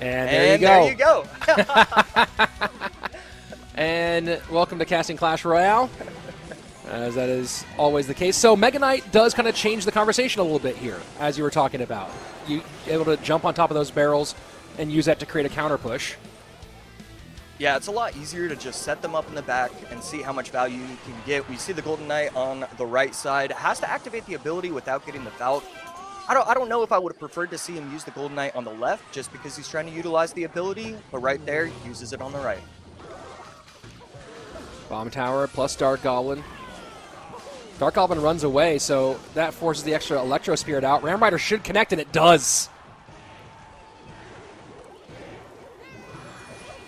And there you go. And welcome to Casting Clash Royale, as that is always the case. So Mega Knight does kind of change the conversation a little bit here, as you were talking about. You able to jump on top of those barrels and use that to create a counter push. Yeah, it's a lot easier to just set them up in the back and see how much value you can get. We see the Golden Knight on the right side. Has to activate the ability without getting the Falcon. I don't know if I would have preferred to see him use the Golden Knight on the left just because he's trying to utilize the ability, but right there, he uses it on the right. Bomb Tower plus Dark Goblin. Dark Goblin runs away, so that forces the extra Electro Spirit out. Ram Rider should connect, and it does.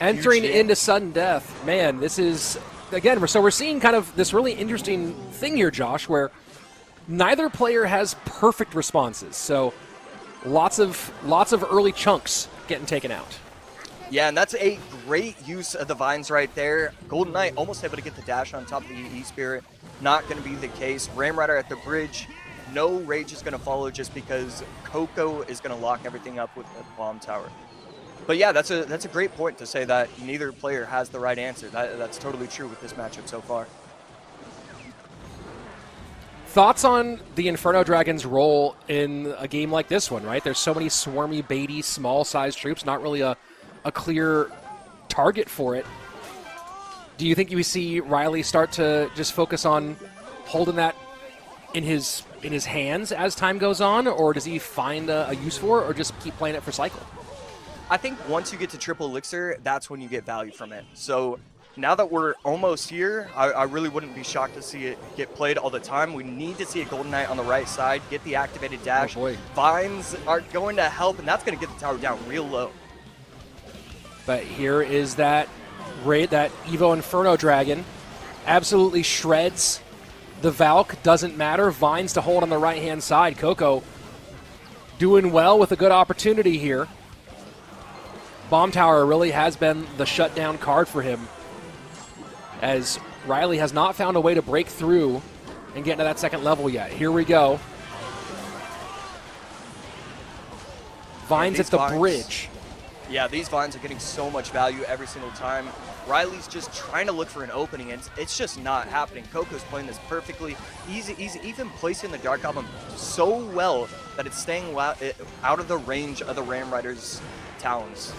Entering into sudden death. Man, this is, again, so we're seeing kind of this really interesting thing here, Josh, where neither player has perfect responses. So lots of early chunks getting taken out. Yeah, and that's a great use of the vines right there. Golden Knight almost able to get the dash on top of the E-Spirit. Not going to be the case. Ram Rider at the bridge. No rage is going to follow just because Coco is going to lock everything up with the Bomb Tower. But yeah, that's a great point to say that neither player has the right answer. That's totally true with this matchup so far. Thoughts on the Inferno Dragon's role in a game like this one, right? There's so many swarmy, baity, small-sized troops, not really a clear target for it. Do you think you see Ryley start to just focus on holding that in his hands as time goes on, or does he find a use for it, or just keep playing it for cycle? I think once you get to triple elixir, that's when you get value from it. So now that we're almost here, I really wouldn't be shocked to see it get played all the time. We need to see a Golden Knight on the right side, get the activated dash. Oh boy. Vines are going to help, and that's going to get the tower down real low. But here is that Evo Inferno Dragon. Absolutely shreds the Valk. Doesn't matter. Vines to hold on the right-hand side. Coco doing well with a good opportunity here. Bomb Tower really has been the shutdown card for him, as Ryley has not found a way to break through and get into that second level yet. Here we go. Vines at the bridge. Yeah, these vines are getting so much value every single time. Ryley's just trying to look for an opening, and it's just not happening. Coco's playing this perfectly. Easy, even placing the Dark Goblin so well that it's staying out of the range of the Ram Rider's talons.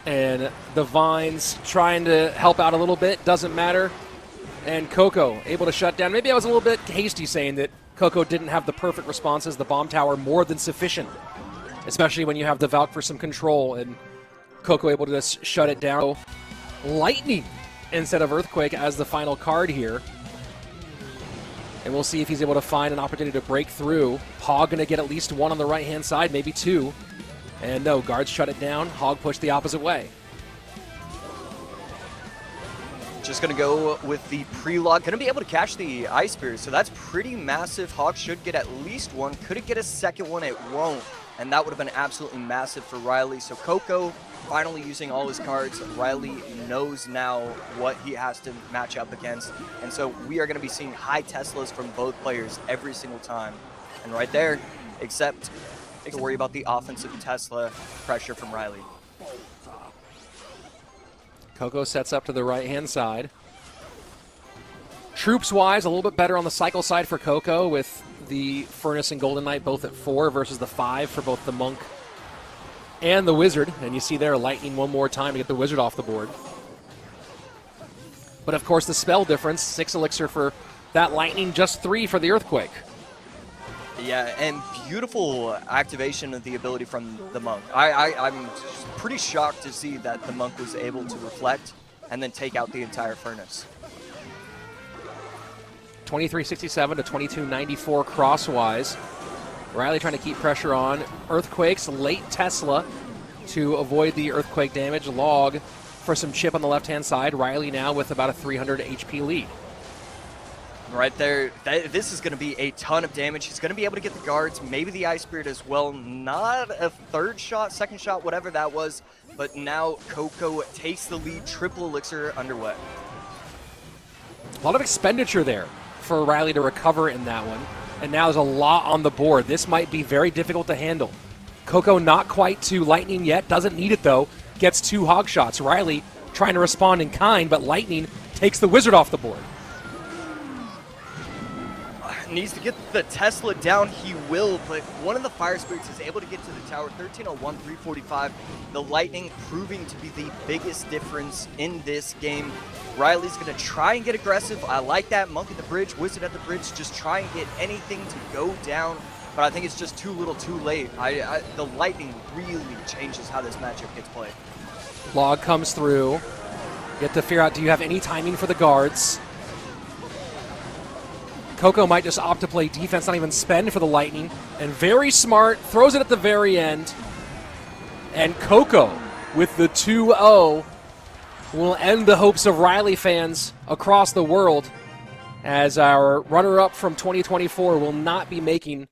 And the Vines trying to help out a little bit, doesn't matter. And Coco able to shut down. Maybe I was a little bit hasty saying that Coco didn't have the perfect responses. The Bomb Tower more than sufficient, especially when you have the Valk for some control, and Coco able to just shut it down. Lightning instead of Earthquake as the final card here. And we'll see if he's able to find an opportunity to break through. Hog going to get at least one on the right-hand side, maybe two. And no, guards shut it down. Hog pushed the opposite way. Just going to go with the pre-log. Going to be able to catch the Ice Spear, so that's pretty massive. Hog should get at least one. Could it get a second one? It won't. And that would have been absolutely massive for Ryley. So Coco finally using all his cards. Ryley knows now what he has to match up against. And so we are going to be seeing high Teslas from both players every single time. And right there, except to worry about the offensive Tesla pressure from Ryley. Coco sets up to the right-hand side. Troops-wise, a little bit better on the cycle side for Coco, with the Furnace and Golden Knight both at 4 versus the 5 for both the Monk and the Wizard. And you see there, Lightning one more time to get the Wizard off the board. But of course, the spell difference, 6 elixir for that Lightning, just 3 for the Earthquake. Yeah, and beautiful activation of the ability from the Monk. I'm pretty shocked to see that the Monk was able to reflect and then take out the entire Furnace. 2367 to 2294 crosswise. Ryley trying to keep pressure on. Earthquakes, late Tesla to avoid the Earthquake damage. Log for some chip on the left-hand side. Ryley now with about a 300 HP lead. Right there, this is going to be a ton of damage. He's going to be able to get the guards, maybe the Ice Spirit as well. Not a third shot, second shot, whatever that was. But now Coco takes the lead, triple elixir underway. A lot of expenditure there for Ryley to recover in that one. And now there's a lot on the board. This might be very difficult to handle. Coco not quite to Lightning yet. Doesn't need it, though. Gets 2 hog shots. Ryley trying to respond in kind, but Lightning takes the Wizard off the board. Needs to get the Tesla down, he will, but one of the Fire Spirits is able to get to the tower. 1301, 345. The Lightning proving to be the biggest difference in this game. Ryley's going to try and get aggressive. I like that. Monk at the bridge, Wizard at the bridge, just try and get anything to go down, but I think it's just too little too late. The Lightning really changes how this matchup gets played. Log comes through. You have to figure out, do you have any timing for the guards? Coco might just opt to play defense, not even spend for the Lightning. And very smart, throws it at the very end. And Coco with the 2-0 will end the hopes of Ryley fans across the world, as our runner-up from 2024 will not be making